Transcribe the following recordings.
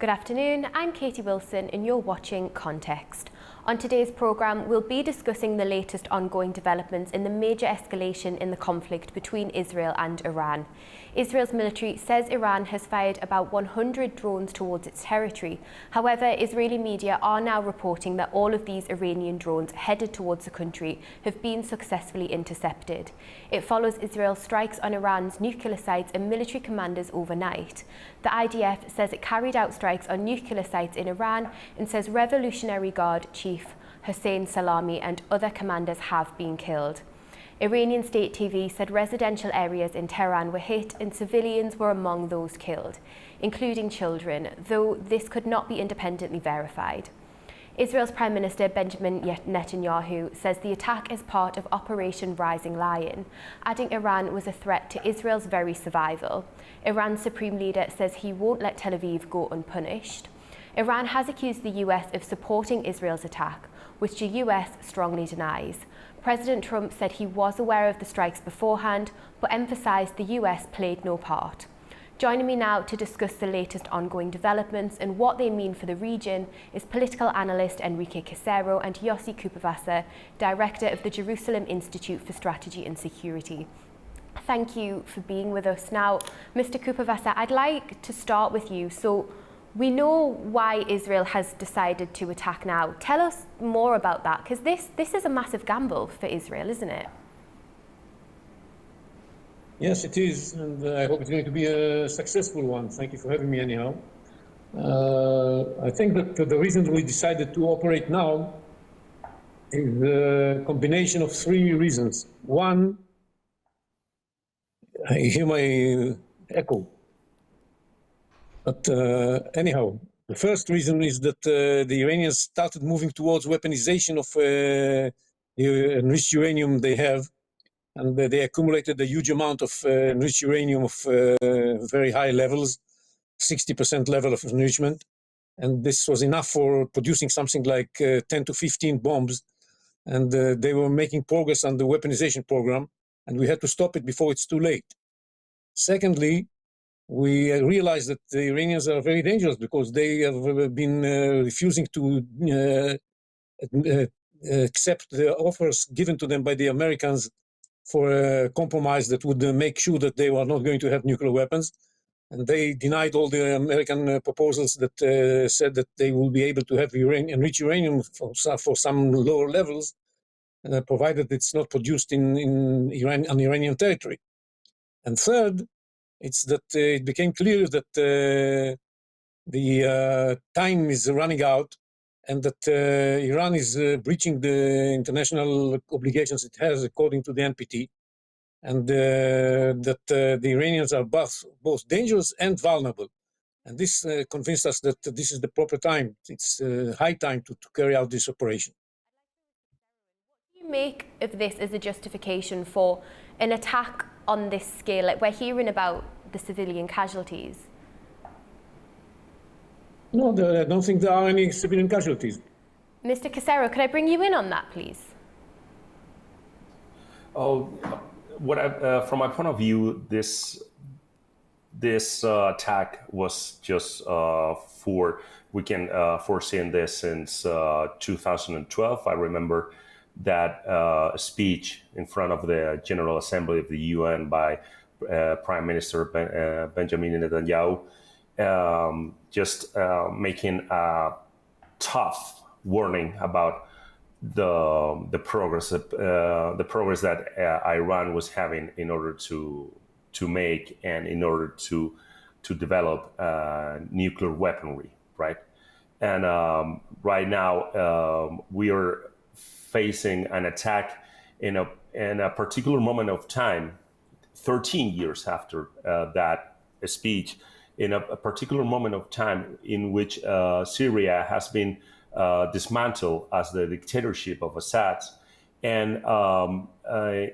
Good afternoon, I'm Katie Wilson and you're watching Context. On today's programme, we'll be discussing the latest ongoing developments in the major escalation in the conflict between Israel and Iran. Israel's military says Iran has fired about 100 drones towards its territory. However, Israeli media are now reporting that all of these Iranian drones headed towards the country have been successfully intercepted. It follows Israel's strikes on Iran's nuclear sites and military commanders overnight. The IDF says it carried out strikes on nuclear sites in Iran and says Revolutionary Guard Chief Hossein Salami and other commanders have been killed. Iranian state TV said residential areas in Tehran were hit and civilians were among those killed, including children, though this could not be independently verified. Israel's Prime Minister Benjamin Netanyahu says the attack is part of Operation Rising Lion, adding Iran was a threat to Israel's very survival. Iran's Supreme Leader says he won't let Tel Aviv go unpunished. Iran has accused the US of supporting Israel's attack, which the US strongly denies. President Trump said he was aware of the strikes beforehand, but emphasised the US played no part. Joining me now to discuss the latest ongoing developments and what they mean for the region is political analyst Enrique Casero and Yossi Kupavasa, Director of the Jerusalem Institute for Strategy and Security. Thank you for being with us. Now, Mr. Kupavasa, I'd like to start with you. So, we know why Israel has decided to attack now. Tell us more about that, because this is a massive gamble for Israel, isn't it? Yes, it is, and I hope it's going to be a successful one. Thank you for having me anyhow. I think that the reason we decided to operate now is a combination of three reasons. One, I hear my echo. But anyhow, the first reason is that the Iranians started moving towards weaponization of the enriched uranium they have, and they accumulated a huge amount of enriched uranium of very high levels, 60% level of enrichment. And this was enough for producing something like 10 to 15 bombs. And they were making progress on the weaponization program, and we had to stop it before it's too late. Secondly, we realized that the Iranians are very dangerous because they have been refusing to accept the offers given to them by the Americans for a compromise that would make sure that they were not going to have nuclear weapons. And they denied all the American proposals that said that they will be able to have enriched uranium for some lower levels, provided it's not produced in Iran, on Iranian territory. And third, it's that it became clear that the time is running out and that Iran is breaching the international obligations it has according to the NPT, and that the Iranians are both dangerous and vulnerable. And this convinced us that this is the proper time. It's high time to carry out this operation. What do you make of this as a justification for an attack on this scale? Like, we're hearing about the civilian casualties. No, I don't think there are any civilian casualties. Mr. Casero, could I bring you in on that, please? Oh, from my point of view, this attack was just we can foresee this since 2012. I remember that speech in front of the General Assembly of the UN by Prime Minister Benjamin Netanyahu, just making a tough warning about the progress that Iran was having in order to make and in order to develop nuclear weaponry, right? And right now we are facing an attack in a particular moment of time, 13 years after that speech, in a particular moment of time in which Syria has been dismantled as the dictatorship of Assad, and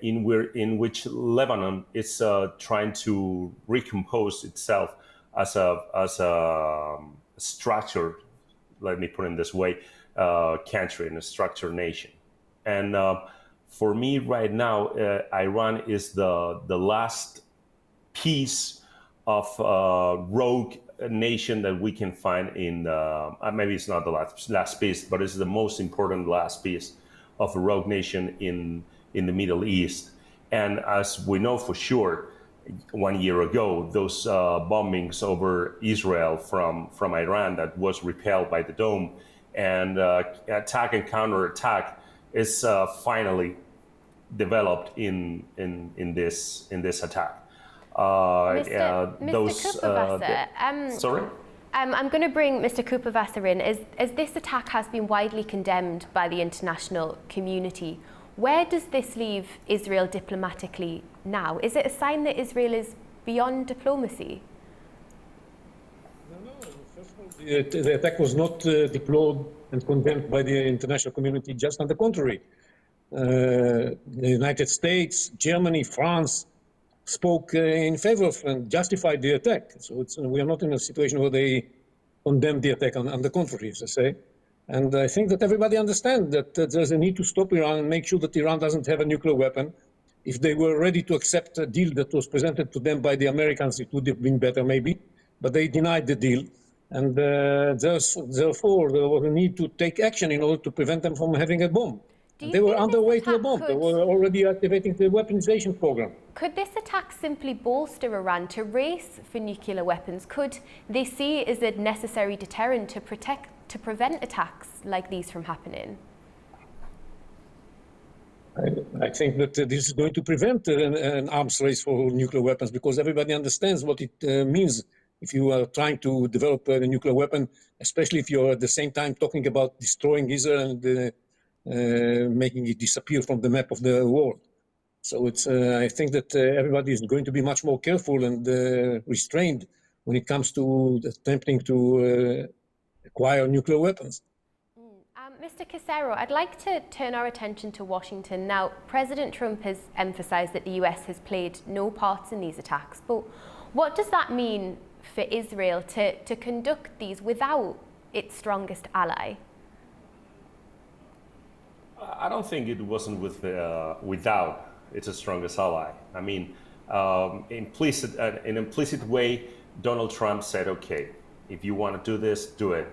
in which Lebanon is trying to recompose itself as a structured, let me put it this way, country and a structured nation. And for me right now, Iran is the last piece rogue nation that we can find in, maybe it's not the last piece, but it's the most important last piece of a rogue nation in the Middle East. And as we know for sure, 1 year ago, those bombings over Israel from Iran that was repelled by the Dome, and attack and counterattack is finally developed in this attack. Mr. Kupavasser, sorry? I'm going to bring Mr. Kupavasser in. As this attack has been widely condemned by the international community, where does this leave Israel diplomatically now? Is it a sign that Israel is beyond diplomacy? No. First of all, the attack was not deplored and condemned by the international community. Just on the contrary, the United States, Germany, France spoke in favor of and justified the attack. So we are not in a situation where they condemned the attack. On the contrary, as I say. And I think that everybody understands that there's a need to stop Iran and make sure that Iran doesn't have a nuclear weapon. If they were ready to accept a deal that was presented to them by the Americans, it would have been better maybe, but they denied the deal. And therefore, there was a need to take action in order to prevent them from having a bomb. They were on their way to a bomb. They were already activating the weaponization program. Could this attack simply bolster Iran to race for nuclear weapons? Could they see it as a necessary deterrent to prevent attacks like these from happening? I think that this is going to prevent an arms race for nuclear weapons, because everybody understands what it means if you are trying to develop a nuclear weapon, especially if you're at the same time talking about destroying Israel and making it disappear from the map of the world. So I think that everybody is going to be much more careful and restrained when it comes to attempting to acquire nuclear weapons. Mr. Casero, I'd like to turn our attention to Washington. Now, President Trump has emphasized that the US has played no parts in these attacks, but what does that mean for Israel to conduct these without its strongest ally? I don't think it wasn't without its strongest ally. I mean, in an implicit way, Donald Trump said, okay, if you want to do this, do it.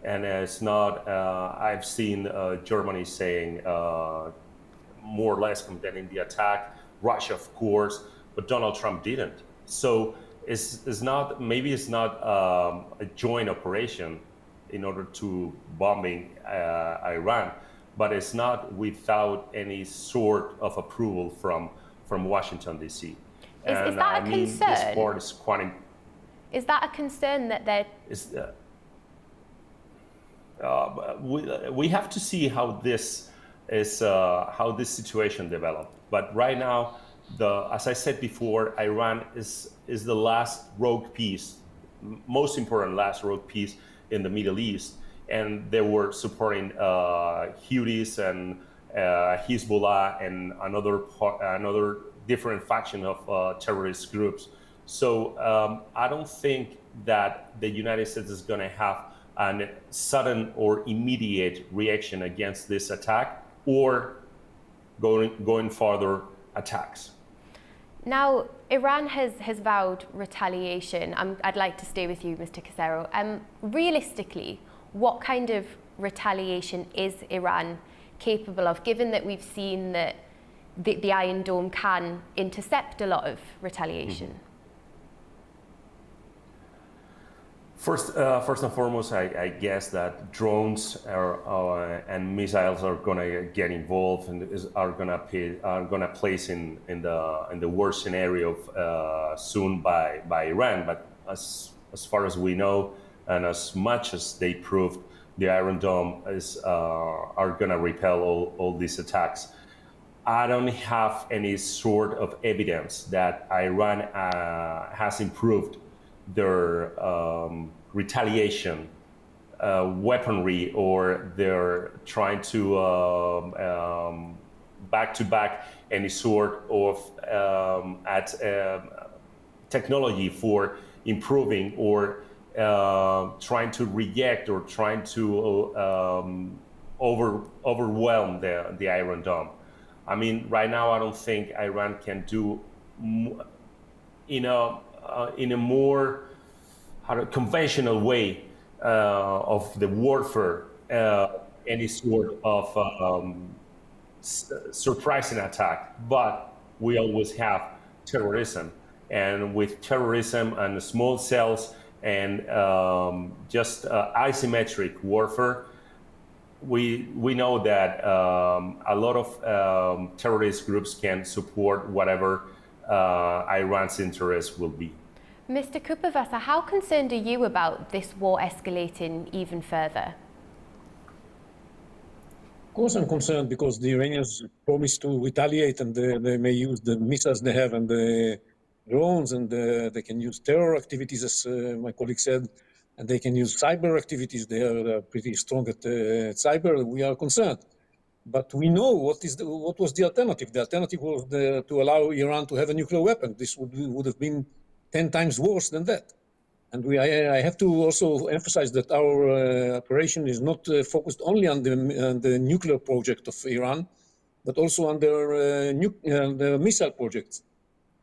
And it's not, I've seen Germany saying more or less condemning the attack, Russia, of course, but Donald Trump didn't. So maybe it's not a joint operation in order to bombing Iran, but it's not without any sort of approval from Washington, D.C. Is that a concern? This part is quite. Is that a concern that they're? We have to see how this situation developed. But right now, as I said before, Iran is the last rogue piece, most important last rogue piece in the Middle East, and they were supporting Houthis and Hezbollah and another different faction of terrorist groups. So I don't think that the United States is going to have a sudden or immediate reaction against this attack or going further attacks. Now, Iran has vowed retaliation. I'd like to stay with you, Mr. Casero. Realistically, what kind of retaliation is Iran capable of, given that we've seen that the Iron Dome can intercept a lot of retaliation? Mm-hmm. First and foremost, I guess that drones and missiles are going to get involved and are going to place in the worst scenario soon by Iran. But as far as we know, and as much as they proved, the Iron Dome are going to repel all these attacks. I don't have any sort of evidence that Iran has improved their retaliation weaponry, or they're trying to back-to-back any sort of technology for improving or trying to react or trying to overwhelm the Iron Dome. I mean, right now I don't think Iran can do in a more conventional way of the warfare, any sort of surprising attack, but we always have terrorism, and with terrorism and small cells and just asymmetric warfare, we know that a lot of terrorist groups can support whatever Iran's interest will be. Mr. Kupavasa, how concerned are you about this war escalating even further? Of course, I'm concerned because the Iranians promised to retaliate, and they may use the missiles they have and the drones, and they can use terror activities, as my colleague said, and they can use cyber activities. They are pretty strong at cyber. We are concerned. But we know what was the alternative. The alternative was to allow Iran to have a nuclear weapon. This would have been 10 times worse than that. And I have to also emphasize that our operation is not focused only on the nuclear project of Iran, but also on the missile projects.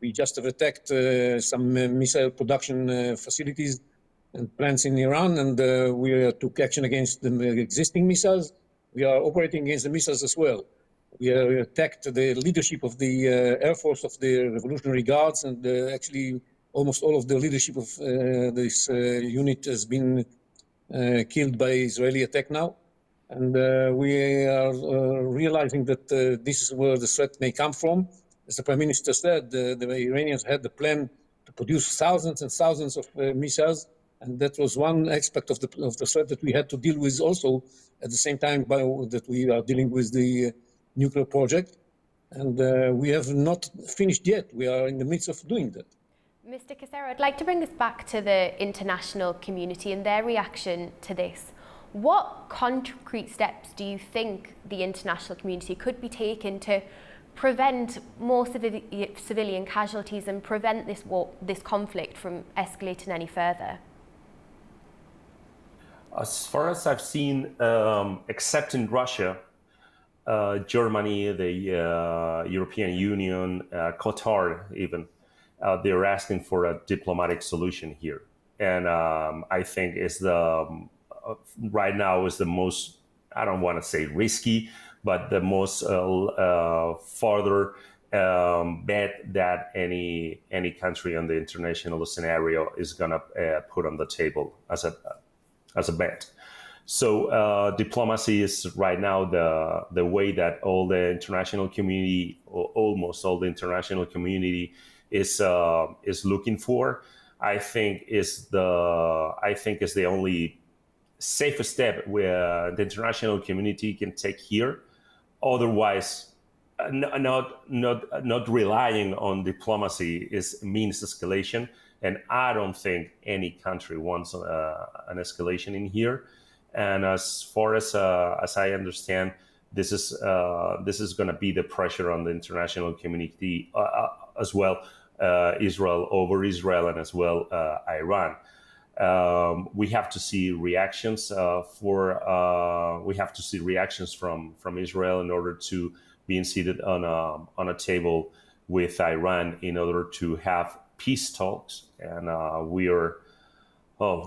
We just have attacked some missile production facilities and plants in Iran, and we took action against the existing missiles. We are operating against the missiles as well. We attacked the leadership of the Air Force of the Revolutionary Guards, and actually almost all of the leadership of this unit has been killed by Israeli attack now. And we are realizing that this is where the threat may come from. As the Prime Minister said, the Iranians had the plan to produce thousands and thousands of missiles, and that was one aspect of the threat that we had to deal with also at the same time that we are dealing with the nuclear project. And we have not finished yet. We are in the midst of doing that. Mr. Casero, I'd like to bring us back to the international community and their reaction to this. What concrete steps do you think the international community could be taking to prevent more civilian casualties and prevent this conflict from escalating any further? As far as I've seen, except in Russia, Germany, the European Union, Qatar even, they're asking for a diplomatic solution here. And I think right now is the most, I don't want to say risky, but the most farther bet that any country on the international scenario is going to put on the table as a bet. So diplomacy is right now the way that all the international community, or almost all the international community, is looking for. I think is the only safe step where the international community can take here. Otherwise, not relying on diplomacy means escalation, and I don't think any country wants an escalation in here. And as far as I understand, this is going to be the pressure on the international community as well, over Israel, and as well Iran. We have to see reactions from Israel in order to being seated on a table with Iran in order to have peace talks. And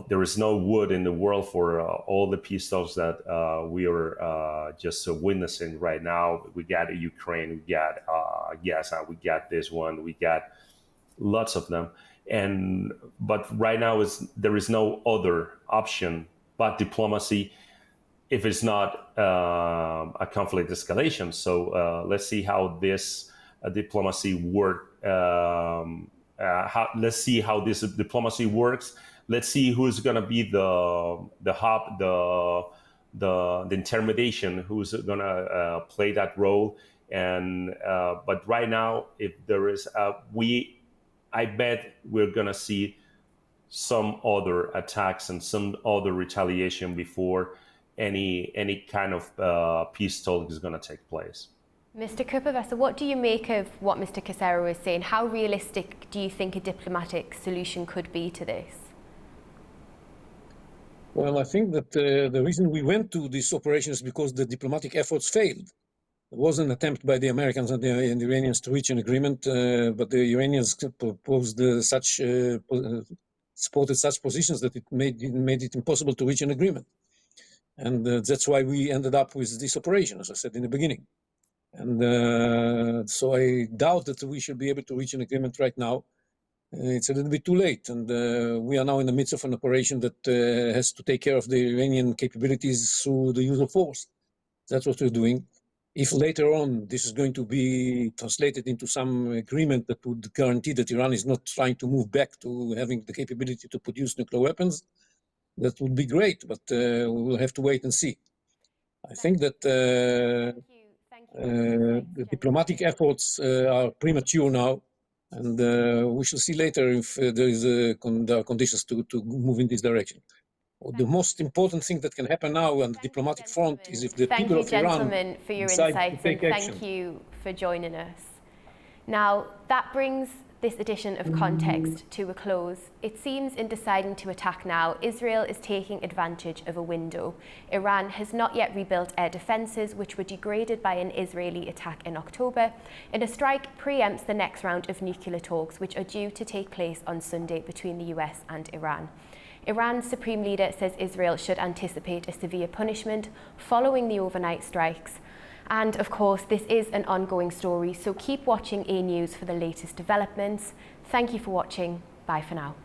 there is no wood in the world for all the peace talks that we are just witnessing right now. We got Ukraine, we got Gaza, we got this one, we got lots of them. But right now there is no other option but diplomacy if it's not a conflict escalation. So let's see how this diplomacy let's see how this diplomacy works. Let's see who's going to be the hub, the intermediation, who's going to play that role. And but right now, if there is I bet we're going to see some other attacks and some other retaliation before any kind of peace talk is going to take place. Mr. Kupavasa, what do you make of what Mr. Casero was saying? How realistic do you think a diplomatic solution could be to this? Well, I think that the reason we went to this operation is because the diplomatic efforts failed. was an attempt by the Americans and the Iranians to reach an agreement, but the Iranians proposed supported such positions that it made it impossible to reach an agreement. And that's why we ended up with this operation, as I said in the beginning. And so I doubt that we should be able to reach an agreement right now. It's a little bit too late, and we are now in the midst of an operation that has to take care of the Iranian capabilities through the use of force. That's what we're doing. If later on this is going to be translated into some agreement that would guarantee that Iran is not trying to move back to having the capability to produce nuclear weapons, that would be great, but we will have to wait and see. I think that the diplomatic efforts are premature now, and we shall see later if there are conditions to move in this direction. The most important thing that can happen now on the diplomatic front is if the people of Iran gentlemen, for your decide insights, to take and action. thank you for joining us. Now, that brings this edition of Context to a close. It seems in deciding to attack now, Israel is taking advantage of a window. Iran has not yet rebuilt air defences, which were degraded by an Israeli attack in October, and a strike preempts the next round of nuclear talks, which are due to take place on Sunday between the US and Iran. Iran's supreme leader says Israel should anticipate a severe punishment following the overnight strikes. And of course, this is an ongoing story, so keep watching Anewz for the latest developments. Thank you for watching. Bye for now.